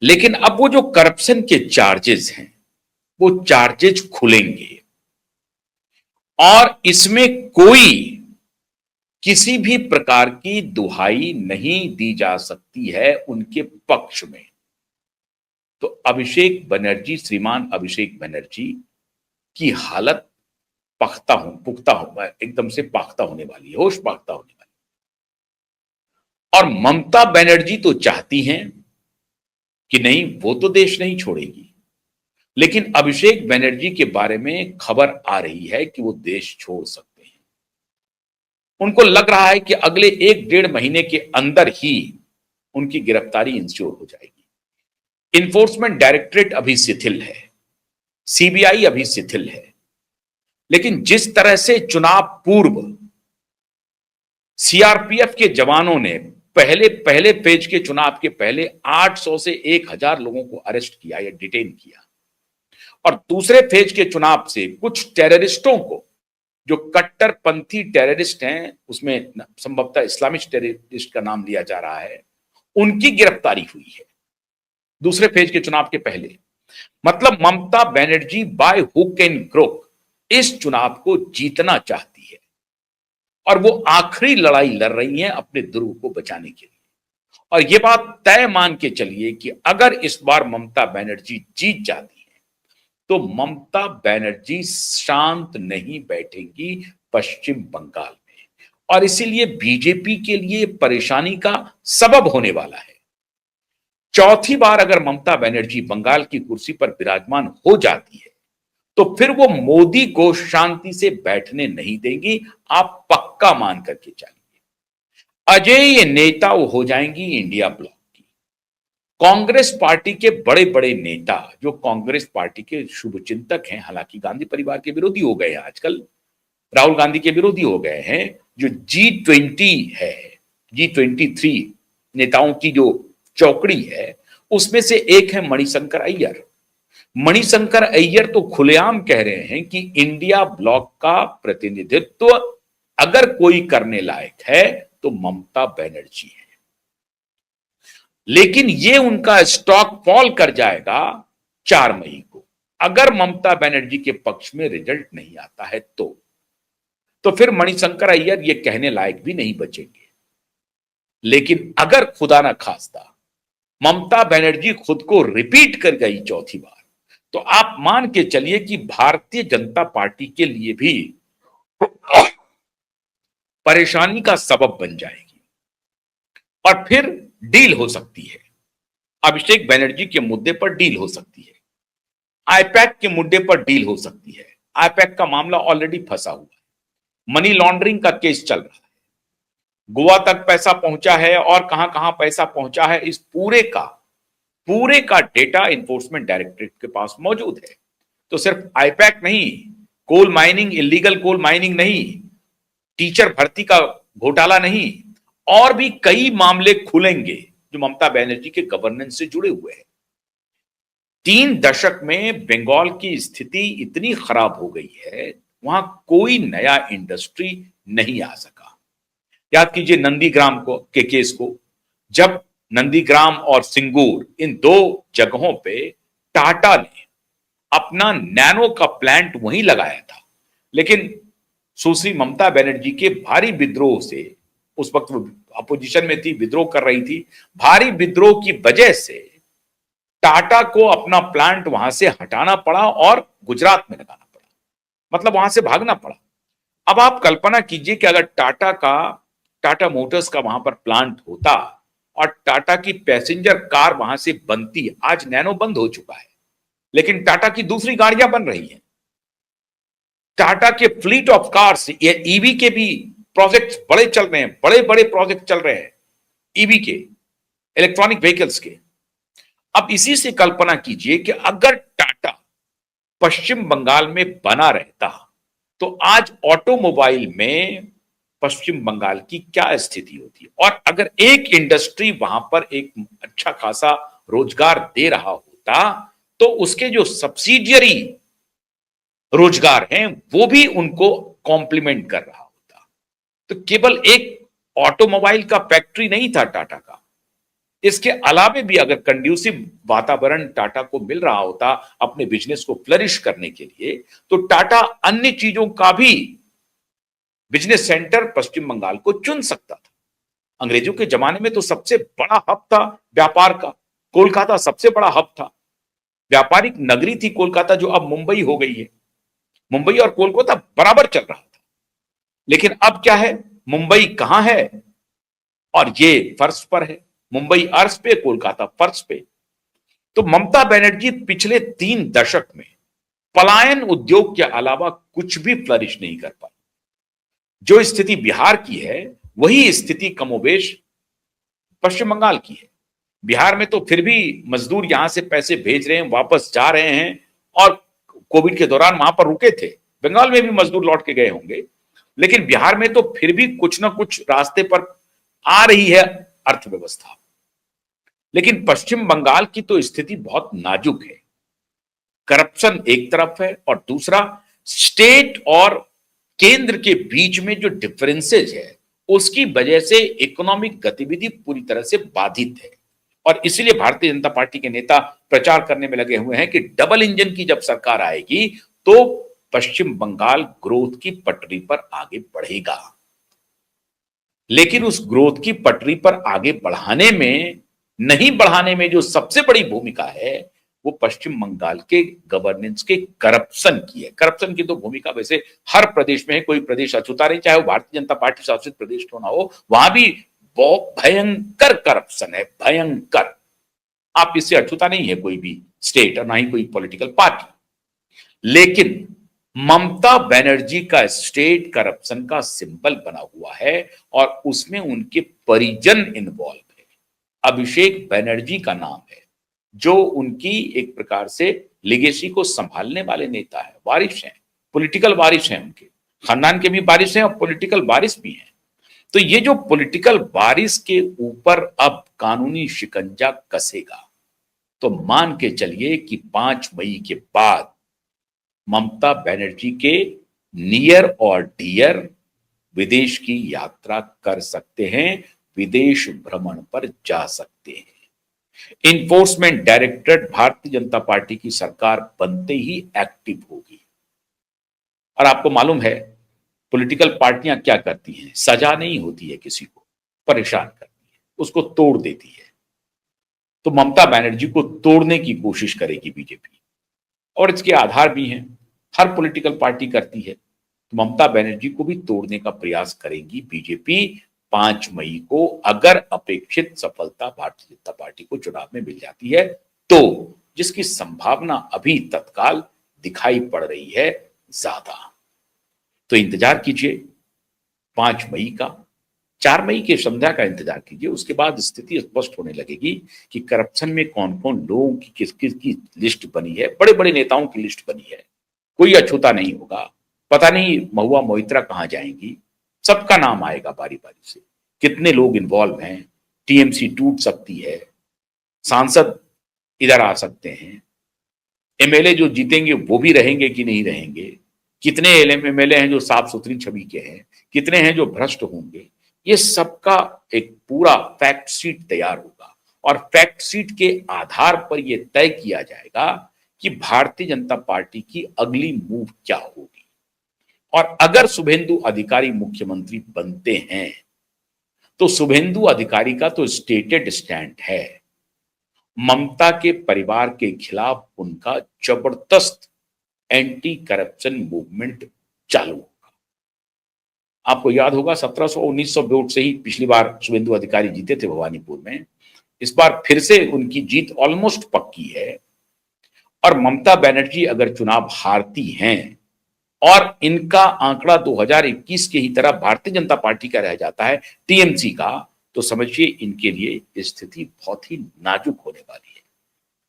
लेकिन अब वो जो करप्शन के चार्जेस हैं, वो चार्जेस खुलेंगे और इसमें कोई किसी भी प्रकार की दुहाई नहीं दी जा सकती है उनके पक्ष में। तो अभिषेक बनर्जी, श्रीमान अभिषेक बनर्जी की हालत एकदम से पाख्ता होने वाली है, होश पाख्ता होने वाली है। और ममता बनर्जी तो चाहती हैं कि नहीं, वो तो देश नहीं छोड़ेगी, लेकिन अभिषेक बनर्जी के बारे में खबर आ रही है कि वो देश छोड़ सकते हैं। उनको लग रहा है कि अगले 1-1.5 महीने के अंदर ही उनकी गिरफ्तारी इंश्योर हो जाएगी। इन्फोर्समेंट डायरेक्टरेट अभी शिथिल है, सीबीआई अभी शिथिल है, लेकिन जिस तरह से चुनाव पूर्व सीआरपीएफ के जवानों ने पहले फेज के चुनाव के पहले 800 से 1000 लोगों को अरेस्ट किया या डिटेन किया, और दूसरे फेज के चुनाव से कुछ टेररिस्टों को, जो कट्टरपंथी टेररिस्ट हैं, उसमें संभवतः इस्लामिक टेररिस्ट का नाम लिया जा रहा है, उनकी गिरफ्तारी हुई है दूसरे फेज के चुनाव के पहले। मतलब Mamata Banerjee by hook and crook इस चुनाव को जीतना चाहती है और वो आखिरी लड़ाई लड़ रही हैं अपने ध्रुव को बचाने के लिए। और ये बात तय मान के चलिए कि अगर इस बार ममता बनर्जी जीत जाती है तो ममता बनर्जी शांत नहीं बैठेंगी पश्चिम बंगाल में, और इसीलिए बीजेपी के लिए परेशानी का सबब होने वाला है। चौथी बार अगर ममता बनर्जी बंगाल की कुर्सी पर विराजमान हो जाती है तो फिर वो मोदी को शांति से बैठने नहीं देंगी, आप पक्का मान करके चलिए। अजेय नेता वो हो जाएंगी इंडिया ब्लॉक की। कांग्रेस पार्टी के बड़े बड़े नेता, जो कांग्रेस पार्टी के शुभचिंतक हैं, हालांकि गांधी परिवार के विरोधी हो गए हैं आजकल, राहुल गांधी के विरोधी हो गए हैं, जो G20 है, G23 नेताओं की जो चौकड़ी है, उसमें से एक है मणिशंकर अय्यर। मणिशंकर अय्यर तो खुलेआम कह रहे हैं कि इंडिया ब्लॉक का प्रतिनिधित्व अगर कोई करने लायक है तो ममता बनर्जी है। लेकिन ये उनका स्टॉक फॉल कर जाएगा 4 मई को, अगर ममता बनर्जी के पक्ष में रिजल्ट नहीं आता है तो फिर मणिशंकर अय्यर ये कहने लायक भी नहीं बचेंगे। लेकिन अगर खुदा ना खास्ता ममता बनर्जी खुद को रिपीट कर गई चौथी बार, तो आप मान के चलिए कि भारतीय जनता पार्टी के लिए भी परेशानी का सबब बन जाएगी और फिर डील हो सकती है। अभिषेक बनर्जी के मुद्दे पर डील हो सकती है, आईपैक के मुद्दे पर डील हो सकती है। आईपैक का मामला ऑलरेडी फंसा हुआ है, मनी लॉन्ड्रिंग का केस चल रहा है, गोवा तक पैसा पहुंचा है और कहां कहां पैसा पहुंचा है, इस पूरे का डेटा इन्फोर्समेंट डायरेक्टरेट के पास मौजूद है। तो सिर्फ आईपैक नहीं, coal mining, illegal coal mining नहीं, टीचर भर्ती का घोटाला नहीं, और भी कई मामले खुलेंगे जो ममता बनर्जी के गवर्नेंस से जुड़े हुए हैं। 3 दशक में बंगाल की स्थिति इतनी खराब हो गई है, वहां कोई नया इंडस्ट्री नहीं आ सका। याद कीजिए नंदीग्राम के केस को, जब नंदीग्राम और सिंगूर, इन 2 जगहों पे टाटा ने अपना नैनो का प्लांट वहीं लगाया था, लेकिन सुश्री ममता बनर्जी के भारी विद्रोह से, उस वक्त वो अपोजिशन में थी, विद्रोह कर रही थी, भारी विद्रोह की वजह से टाटा को अपना प्लांट वहां से हटाना पड़ा और गुजरात में लगाना पड़ा, मतलब वहां से भागना पड़ा। अब आप कल्पना कीजिए कि अगर टाटा मोटर्स का वहां पर प्लांट होता और टाटा की पैसेंजर कार वहां से बनती, आज नैनो बंद हो चुका है, लेकिन टाटा की दूसरी गाड़ियां बन रही हैं, टाटा के फ्लीट ऑफ कार्स, ये ईवी के भी प्रोजेक्ट्स बड़े चल रहे हैं, बड़े बड़े प्रोजेक्ट चल रहे हैं ईवी के, इलेक्ट्रॉनिक व्हीकल्स के। अब इसी से कल्पना कीजिए कि अगर टाटा पश्चिम बंगाल में बना रहता तो आज ऑटोमोबाइल में पश्चिम बंगाल की क्या स्थिति होती, और अगर एक इंडस्ट्री वहां पर एक अच्छा खासा रोजगार दे रहा होता तो उसके जो सब्सिडियरी रोजगार हैं वो भी उनको कॉम्प्लीमेंट कर रहा होता। तो केवल एक ऑटोमोबाइल का फैक्ट्री नहीं था टाटा का, इसके अलावे भी अगर कंड्यूसिव वातावरण टाटा को मिल रहा होता अपने बिजनेस को फ्लरिश करने के लिए, तो टाटा अन्य चीजों का भी बिजनेस सेंटर पश्चिम बंगाल को चुन सकता था। अंग्रेजों के जमाने में तो सबसे बड़ा हब था व्यापार का, कोलकाता सबसे बड़ा हब था, व्यापारिक नगरी थी कोलकाता, जो अब मुंबई हो गई है। मुंबई और कोलकाता बराबर चल रहा था। लेकिन अब क्या है, मुंबई कहां है और ये फर्श पर है, मुंबई अर्श पे, कोलकाता फर्श पे। तो ममता बनर्जी पिछले 3 दशक में पलायन उद्योग के अलावा कुछ भी फ्लरिश नहीं कर पाई। जो स्थिति बिहार की है वही स्थिति कमोबेश पश्चिम बंगाल की है। बिहार में तो फिर भी मजदूर यहां से पैसे भेज रहे हैं, वापस जा रहे हैं, और कोविड के दौरान वहां पर रुके थे। बंगाल में भी मजदूर लौट के गए होंगे, लेकिन बिहार में तो फिर भी कुछ ना कुछ रास्ते पर आ रही है अर्थव्यवस्था। लेकिन पश्चिम बंगाल की तो स्थिति बहुत नाजुक है। करप्शन एक तरफ है और दूसरा स्टेट और केंद्र के बीच में जो डिफरेंसेज है उसकी वजह से इकोनॉमिक गतिविधि पूरी तरह से बाधित है। और इसलिए भारतीय जनता पार्टी के नेता प्रचार करने में लगे हुए हैं कि डबल इंजन की जब सरकार आएगी तो पश्चिम बंगाल ग्रोथ की पटरी पर आगे बढ़ेगा। लेकिन उस ग्रोथ की पटरी पर आगे बढ़ाने में, नहीं बढ़ाने में जो सबसे बड़ी भूमिका है वो पश्चिम बंगाल के गवर्नेंस के करप्शन की है। करप्शन की तो भूमिका वैसे हर प्रदेश में है, कोई प्रदेश अछूता नहीं, चाहे वो भारतीय जनता पार्टी शासित प्रदेश क्यों ना हो, वहां भी बहुत भयंकर करप्शन है, भयंकर। आप इससे अछूता नहीं है कोई भी स्टेट और ना ही कोई पॉलिटिकल पार्टी। लेकिन ममता बनर्जी का स्टेट करप्शन का सिंबल बना हुआ है और उसमें उनके परिजन इन्वॉल्व है। अभिषेक बनर्जी का नाम है, जो उनकी एक प्रकार से लिगेसी को संभालने वाले नेता है, वारिस हैं, पॉलिटिकल वारिस हैं, उनके खानदान के भी वारिस हैं और पॉलिटिकल वारिस भी हैं। तो ये जो पॉलिटिकल वारिस के ऊपर अब कानूनी शिकंजा कसेगा, तो मान के चलिए कि 5 मई के बाद ममता बनर्जी के नियर और डियर विदेश की यात्रा कर सकते हैं, विदेश भ्रमण पर जा सकते हैं। Enforcement directorate Bharatiya Janata party की सरकार बनते ही एक्टिव होगी। और आपको मालूम है पॉलिटिकल पार्टियां क्या करती हैं, सजा नहीं होती है किसी को, परेशान करती है, उसको तोड़ देती है। तो ममता बनर्जी को तोड़ने की कोशिश करेगी बीजेपी, और इसके आधार भी हैं, हर पॉलिटिकल पार्टी करती है। तो ममता बनर्जी को भी तोड़ने का प्रयास करेगी बीजेपी 5 मई को, अगर अपेक्षित सफलता भारतीय जनता पार्टी को चुनाव में मिल जाती है तो, जिसकी संभावना अभी तत्काल दिखाई पड़ रही है ज्यादा। तो इंतजार कीजिए 5 मई का, 4 मई के संध्या का इंतजार कीजिए। उसके बाद स्थिति स्पष्ट होने लगेगी कि करप्शन में कौन कौन लोगों की किस किस की लिस्ट बनी है। बड़े बड़े नेताओं की लिस्ट बनी है, कोई अछूता नहीं होगा। पता नहीं महुआ मोइत्रा कहां जाएंगी, सबका नाम आएगा बारी बारी से। कितने लोग इन्वॉल्व हैं, टीएमसी टूट सकती है, सांसद इधर आ सकते हैं, एमएलए जो जीतेंगे वो भी रहेंगे कि नहीं रहेंगे, कितने एमएलए हैं जो साफ सुथरी छवि के हैं, कितने हैं जो भ्रष्ट होंगे, ये सबका एक पूरा फैक्ट शीट तैयार होगा। और फैक्ट शीट के आधार पर यह तय किया जाएगा कि भारतीय जनता पार्टी की अगली मूव क्या होगी। और अगर शुभेंदु अधिकारी मुख्यमंत्री बनते हैं तो शुभेंदु अधिकारी का तो स्टेटेड स्टैंड है, ममता के परिवार के खिलाफ उनका जबरदस्त एंटी करप्शन मूवमेंट चालू होगा। आपको याद होगा 1700-1900 वोट से ही पिछली बार शुभेंदु अधिकारी जीते थे भवानीपुर में। इस बार फिर से उनकी जीत ऑलमोस्ट पक्की है। और ममता बनर्जी अगर चुनाव हारती हैं और इनका आंकड़ा 2021 की ही तरह भारतीय जनता पार्टी का रह जाता है, टीएमसी का, तो समझिए इनके लिए स्थिति बहुत ही नाजुक होने वाली है।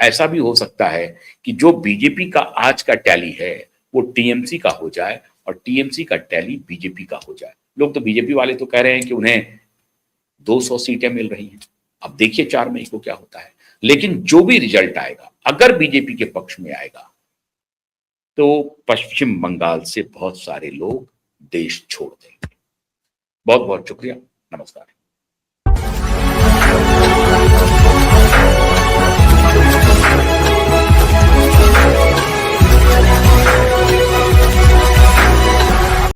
ऐसा भी हो सकता है कि जो बीजेपी का आज का टैली है वो टीएमसी का हो जाए और टीएमसी का टैली बीजेपी का हो जाए। लोग तो बीजेपी वाले तो कह रहे हैं कि उन्हें 200 सीटें मिल रही हैं। अब देखिए 4 मई को क्या होता है। लेकिन जो भी रिजल्ट आएगा, अगर बीजेपी के पक्ष में आएगा तो पश्चिम बंगाल से बहुत सारे लोग देश छोड़ देंगे। बहुत बहुत शुक्रिया, नमस्कार।